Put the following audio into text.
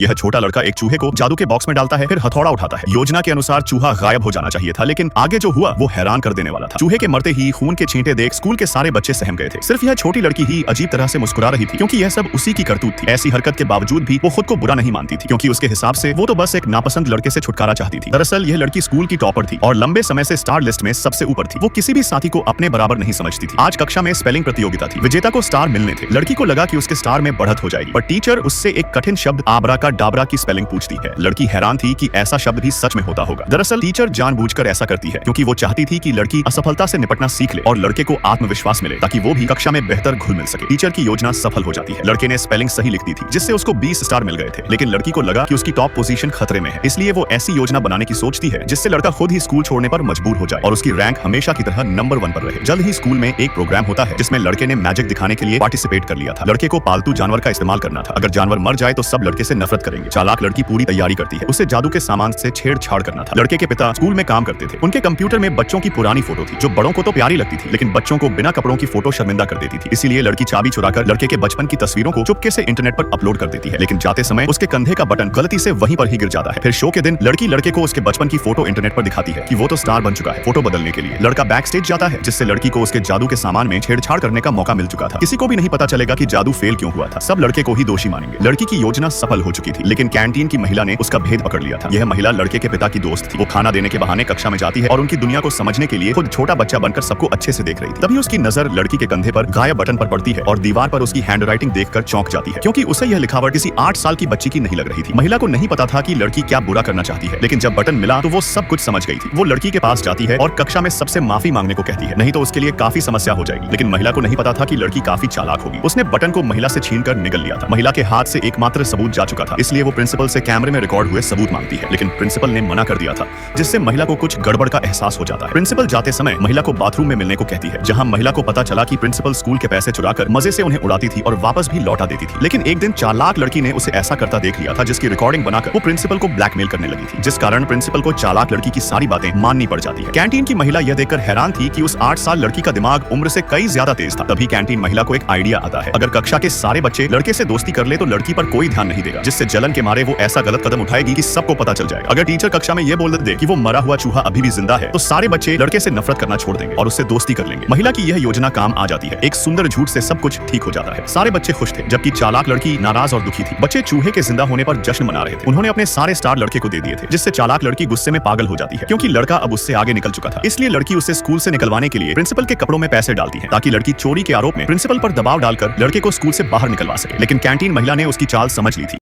यह छोटा लड़का एक चूहे को जादू के बॉक्स में डालता है, फिर हथौड़ा उठाता है। योजना के अनुसार चूहा गायब हो जाना चाहिए था, लेकिन आगे जो हुआ वो हैरान कर देने वाला था। चूहे के मरते ही खून के छींटे देख स्कूल के सारे बच्चे सहम गए थे। सिर्फ यह छोटी लड़की ही अजीब तरह से मुस्कुरा रही थी, क्योंकि यह सब उसी की करतूत थी। ऐसी हरकत के बावजूद भी वो खुद को बुरा नहीं मानती थी, क्योंकि उसके हिसाब से वो तो बस एक नापसंद लड़के से छुटकारा चाहती थी। दरअसल यह लड़की स्कूल की टॉपर थी और लंबे समय से स्टार लिस्ट में सबसे ऊपर थी। वो किसी भी साथी को अपने बराबर नहीं समझती थी। आज कक्षा में स्पेलिंग प्रतियोगिता थी। विजेता को स्टार मिलने थे। लड़की को लगा कि उसके स्टार में बढ़त हो जाएगी, पर टीचर उससे एक कठिन शब्द आबरा का डाबरा की स्पेलिंग पूछती है। लड़की हैरान थी कि ऐसा शब्द भी सच में होता होगा। दरअसल टीचर जानबूझकर ऐसा करती है, क्योंकि वो चाहती थी कि लड़की असफलता से निपटना सीख ले और लड़के को आत्मविश्वास मिले, ताकि वो भी कक्षा में बेहतर घुल मिल सके। टीचर की योजना सफल हो जाती है। लड़के ने स्पेलिंग सही लिख दी थी, जिससे उसको 20 स्टार मिल गए थे। लेकिन लड़की को लगा कि उसकी टॉप पोजीशन खतरे में है, इसलिए वो ऐसी योजना बनाने की सोचती है जिससे लड़का खुद ही स्कूल छोड़ने पर मजबूर हो जाए और उसकी रैंक हमेशा की तरह नंबर 1 पर रहे। जल्द ही स्कूल में एक प्रोग्राम होता है, जिसमें लड़के ने मैजिक दिखाने के लिए पार्टिसिपेट कर लिया था। लड़के को पालतू जानवर का इस्तेमाल करना था। अगर जानवर मर जाए तो सब लड़के से नफरत करेंगे। चालाक लड़की पूरी तैयारी करती है। उसे जादू के सामान से छेड़छाड़ करना था। लड़के के पिता स्कूल में काम करते थे। उनके कंप्यूटर में बच्चों की पुरानी फोटो थी, जो बड़ों को तो प्यारी लगती थी, लेकिन बच्चों को बिना कपड़ों की फोटो शर्मिंदा कर देती थी। इसीलिए लड़की चाबी चुराकर लड़के के बचपन की तस्वीरों को चुपके से इंटरनेट पर अपलोड कर देती है, लेकिन जाते समय उसके कंधे का बटन गलती से वहीं पर ही गिर जाता है। फिर शो के दिन लड़की लड़के को उसके बचपन की फोटो इंटरनेट पर दिखाती है कि वो तो स्टार बन चुका है। फोटो बदलने के लिए लड़का बैक स्टेज जाता है, जिससे लड़की को उसके जादू के सामान में छेड़छाड़ करने का मौका मिल चुका था। किसी को भी नहीं पता चलेगा कि जादू फेल क्यों हुआ था। सब लड़के को ही दोषी मानेंगे। लड़की की योजना सफल हो चुकी थी, लेकिन कैंटीन की महिला ने उसका भेद पकड़ लिया था। यह महिला लड़के के पिता की दोस्त थी। वो खाना देने के बहाने कक्षा में जाती है और उनकी दुनिया को समझने के लिए खुद छोटा बच्चा बनकर सबको अच्छे से देख रही थी। तभी उसकी नजर लड़की के कंधे पर गायब बटन पर पड़ती है और दीवार पर उसकी हैंडराइटिंग देखकर चौंक जाती है, क्योंकि उसे यह लिखावट किसी 8 साल की बच्ची की नहीं लग रही थी। महिला को नहीं पता था कि लड़की क्या बुरा करना चाहती है, लेकिन जब बटन मिला तो वो सब कुछ समझ गई थी। वो लड़की के पास जाती है और कक्षा में सबसे माफी मांगने को कहती है, नहीं तो उसके लिए काफी समस्या हो जाएगी। लेकिन महिला को नहीं पता था कि लड़की काफी चालाक होगी। उसने बटन को महिला से छीनकर निगल लिया था। महिला के हाथ से एकमात्र सबूत जा चुका था, इसलिए वो प्रिंसिपल से कैमरे में रिकॉर्ड हुए सबूत मांगती है, लेकिन प्रिंसिपल ने मना कर दिया था, जिससे महिला को कुछ गड़बड़ का एहसास हो जाता है। प्रिंसिपल जाते समय महिला को बाथरूम में मिलने को कहती है, जहां महिला को पता चला कि प्रिंसिपल स्कूल के पैसे चुराकर मजे से उन्हें उड़ाती थी और वापस भी लौटा देती थी। लेकिन एक दिन चालाक लड़की ने उसे ऐसा करता देख लिया था, जिसकी रिकॉर्डिंग बनाकर वो प्रिंसिपल को ब्लैकमेल करने लगी थी, जिस कारण प्रिंसिपल को चालाक लड़की की सारी बातें माननी पड़ जाती है। कैंटीन की महिला यह देखकर हैरान थी कि उस 8 साल लड़की का दिमाग उम्र से कई ज्यादा तेज था। तभी कैंटीन महिला को एक आइडिया आता है, अगर कक्षा के सारे बच्चे लड़के से दोस्ती कर ले तो लड़की पर कोई ध्यान नहीं देगा, जिससे जलन के मारे वो ऐसा गलत कदम उठाएगी कि सबको पता चल जाएगा। अगर टीचर कक्षा में यह बोल दे कि वो मरा हुआ चूहा अभी भी जिंदा है, तो सारे बच्चे लड़के से नफरत करना छोड़ देंगे और उससे दोस्ती कर लेंगे। महिला की यह योजना काम आ जाती है। एक सुंदर झूठ से सब कुछ ठीक हो जाता है। सारे बच्चे खुश थे, जबकि चालाक लड़की नाराज और दुखी थी। बच्चे चूहे के जिंदा होने पर जश्न मना रहे थे। उन्होंने अपने सारे स्टार लड़के को दे दिए थे, जिससे चालाक लड़की गुस्से में पागल हो जाती है, क्योंकि लड़का अब उससे आगे निकल चुका था। इसलिए लड़की उसे स्कूल से निकलवाने के लिए प्रिंसिपल के कपड़ों में पैसे डालती है, ताकि लड़की चोरी के आरोप में प्रिंसिपल पर दबाव डालकर लड़के को स्कूल से बाहर निकलवा सके। लेकिन कैंटीन महिला ने उसकी चाल समझ ली थी।